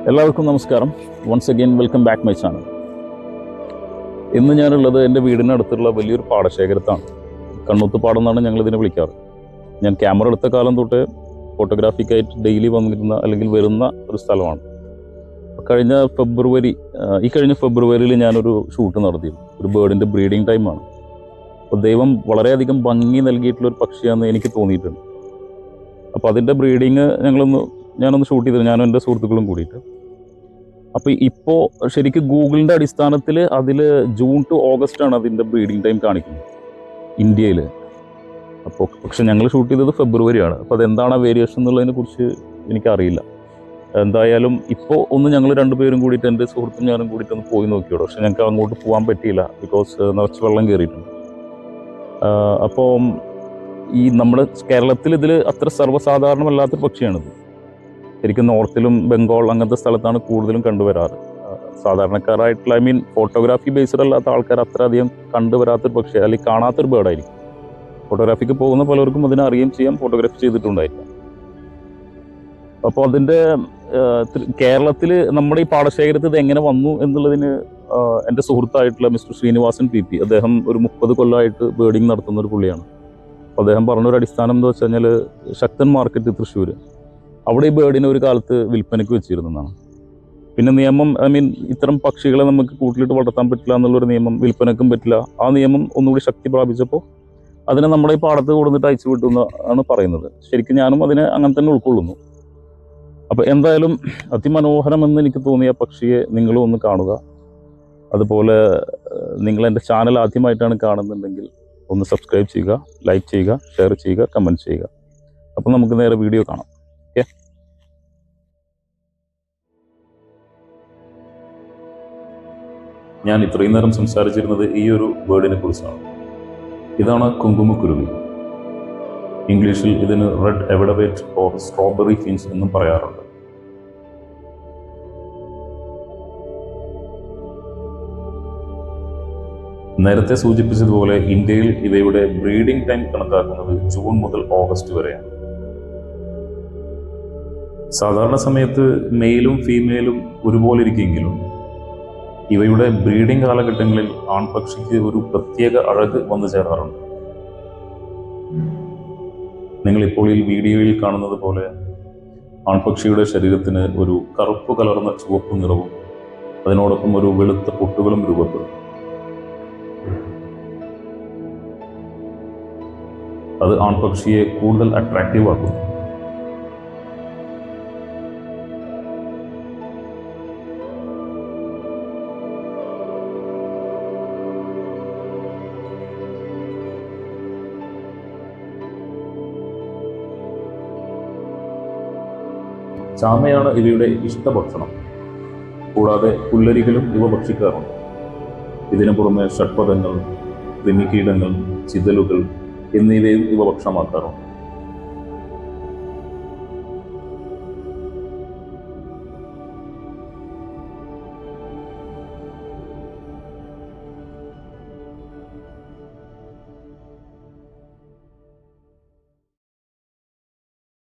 എല്ലാവർക്കും നമസ്കാരം. Once again welcome back my channel. ഇന്ന് ഞാനുള്ളത് എൻ്റെ വീടിനടുത്തുള്ള വലിയൊരു പാടശേഖരത്താണ്. കണ്ണൂത്തുപാടം എന്നാണ് ഞങ്ങളിതിനെ വിളിക്കാറ്. ഞാൻ ക്യാമറ എടുത്ത കാലം തൊട്ട് ഫോട്ടോഗ്രാഫിക്കായിട്ട് ഡെയിലി വന്നിരുന്ന അല്ലെങ്കിൽ വരുന്ന ഒരു സ്ഥലമാണ്. കഴിഞ്ഞ ഫെബ്രുവരിയിൽ ഞാനൊരു ഷൂട്ട് നടത്തിയിരുന്നു. ഒരു ബേർഡിൻ്റെ ബ്രീഡിങ് ടൈമാണ്. അപ്പോൾ ദൈവം വളരെയധികം ഭംഗി നൽകിയിട്ടുള്ളൊരു പക്ഷിയാണെന്ന് എനിക്ക് തോന്നിയിട്ടുണ്ട്. അപ്പോൾ അതിൻ്റെ ബ്രീഡിങ് ഞാനൊന്ന് ഷൂട്ട് ചെയ്തത്, ഞാനും എൻ്റെ സുഹൃത്തുക്കളും കൂടിയിട്ട്. അപ്പോൾ ഇപ്പോൾ ശരിക്കും ഗൂഗിളിൻ്റെ അടിസ്ഥാനത്തിൽ അതിൽ ജൂൺ ടു ഓഗസ്റ്റ് ആണ് അതിൻ്റെ ബ്രീഡിങ് ടൈം കാണിക്കുന്നത് ഇന്ത്യയിൽ. പക്ഷെ ഞങ്ങൾ ഷൂട്ട് ചെയ്തത് ഫെബ്രുവരിയാണ്. അപ്പോൾ അതെന്താണ് ആ വേരിയേഷൻ എന്നുള്ളതിനെ കുറിച്ച് എനിക്കറിയില്ല. എന്തായാലും ഇപ്പോൾ ഞങ്ങൾ രണ്ടുപേരും കൂടിയിട്ട്, എൻ്റെ സുഹൃത്തും ഞാനും കൂടിയിട്ടൊന്ന് പോയി നോക്കിയോളൂ. പക്ഷെ ഞങ്ങൾക്ക് അങ്ങോട്ട് പോകാൻ പറ്റിയില്ല, ബിക്കോസ് നിറച്ച് വെള്ളം കയറിയിട്ടുണ്ട്. അപ്പോൾ ഈ നമ്മുടെ കേരളത്തിൽ ഇതിൽ അത്ര സർവ്വസാധാരണമല്ലാത്തൊരു പക്ഷിയാണിത്. ശരിക്കും നോർത്തിലും ബംഗാൾ അങ്ങനത്തെ സ്ഥലത്താണ് കൂടുതലും കണ്ടുവരാറ്. സാധാരണക്കാരായിട്ടുള്ള ഫോട്ടോഗ്രാഫി ബേസ്ഡ് അല്ലാത്ത ആൾക്കാർ അത്ര അധികം കണ്ടുവരാത്തൊരു പക്ഷി, അല്ലെങ്കിൽ കാണാത്തൊരു ബേർഡായിരിക്കും. ഫോട്ടോഗ്രാഫിക്ക് പോകുന്ന പലർക്കും അതിനെ അറിയുകയും ചെയ്യാം, ഫോട്ടോഗ്രാഫി ചെയ്തിട്ടുണ്ടായിരിക്കാം. അപ്പോൾ അതിൻ്റെ കേരളത്തിൽ നമ്മുടെ ഈ പാടശേഖരത്തിൽ ഇത് എങ്ങനെ വന്നു എന്നുള്ളതിന് എൻ്റെ സുഹൃത്തായിട്ടുള്ള മിസ്റ്റർ ശ്രീനിവാസൻ PP, അദ്ദേഹം ഒരു 30 കൊല്ലമായിട്ട് ബേർഡിങ് നടത്തുന്ന ഒരു പുള്ളിയാണ്. അപ്പോൾ അദ്ദേഹം പറഞ്ഞൊരു അടിസ്ഥാനം എന്ന് വെച്ച് കഴിഞ്ഞാൽ, ശക്തൻ മാർക്കറ്റ് തൃശ്ശൂർ, അവിടെ ഈ ബേർഡിനെ ഒരു കാലത്ത് വിൽപ്പനയ്ക്ക് വെച്ചിരുന്നതാണ്. പിന്നെ നിയമം, ഇത്തരം പക്ഷികളെ നമുക്ക് കൂട്ടിലിട്ട് വളർത്താൻ പറ്റില്ല എന്നുള്ളൊരു നിയമം, വിൽപ്പനയ്ക്കും പറ്റില്ല, ആ നിയമം ഒന്നുകൂടി ശക്തി പ്രാപിച്ചപ്പോൾ അതിനെ നമ്മുടെ ഈ പാടത്ത് കൊടുത്തിട്ട് അയച്ചു വിട്ടു എന്നാണ് പറയുന്നത്. ശരിക്കും ഞാനും അതിനെ അങ്ങനെ തന്നെ ഉൾക്കൊള്ളുന്നു. അപ്പോൾ എന്തായാലും അതിമനോഹരമെന്ന് എനിക്ക് തോന്നിയ പക്ഷിയെ നിങ്ങളും ഒന്ന് കാണുക. അതുപോലെ നിങ്ങൾ എൻ്റെ ചാനൽ ആദ്യമായിട്ടാണ് കാണുന്നുണ്ടെങ്കിൽ ഒന്ന് സബ്സ്ക്രൈബ് ചെയ്യുക, ലൈക്ക് ചെയ്യുക, ഷെയർ ചെയ്യുക, കമൻറ്റ് ചെയ്യുക. അപ്പോൾ നമുക്ക് നേരെ വീഡിയോ കാണാം. ഓക്കെ. ഞാൻ ഇത്രയും നേരം സംസാരിച്ചിരുന്നത് ഈ ഒരു ബേർഡിനെ കുറിച്ചാണ്. ഇതാണ് കുങ്കുമക്കുരുവി. ഇംഗ്ലീഷിൽ ഇതിന് റെഡ് എവഡവേറ്റ് ഓർ സ്ട്രോബെറി ഫിൻസ് എന്നും പറയാറുണ്ട്. നേരത്തെ സൂചിപ്പിച്ചതുപോലെ ഇന്ത്യയിൽ ഇവയുടെ ബ്രീഡിംഗ് ടൈം കണക്കാക്കുന്നത് ജൂൺ മുതൽ ഓഗസ്റ്റ് വരെയാണ്. സാധാരണ സമയത്ത് മെയിലും ഫീമെയിലും ഒരുപോലെ ഇരിക്കുമെങ്കിലും ഇവയുടെ ബ്രീഡിംഗ് കാലഘട്ടങ്ങളിൽ ആൺപക്ഷിക്ക് ഒരു പ്രത്യേക അഴക് വന്നു ചേരാറുണ്ട്. നിങ്ങളിപ്പോൾ ഈ വീഡിയോയിൽ കാണുന്നത് പോലെ ആൺപക്ഷിയുടെ ശരീരത്തിന് ഒരു കറുപ്പ് കലർന്ന ചുവപ്പ് നിറവും അതിനോടൊപ്പം ഒരു വെളുത്ത പൊട്ടുകളും രൂപപ്പെടും. അത് ആൺപക്ഷിയെ കൂടുതൽ അട്രാക്റ്റീവ് ആക്കുന്നു. ചാമയാണ് ഇവയുടെ ഇഷ്ടഭക്ഷണം. കൂടാതെ പുല്ലരികളും ഇവ ഭക്ഷിക്കാറുണ്ട്. ഇതിനു പുറമെ ഷഡ്പദങ്ങൾ, കൃമികീടങ്ങൾ, ചിതലുകൾ എന്നിവയും ഇവ ഭക്ഷണമാക്കാറുണ്ട്.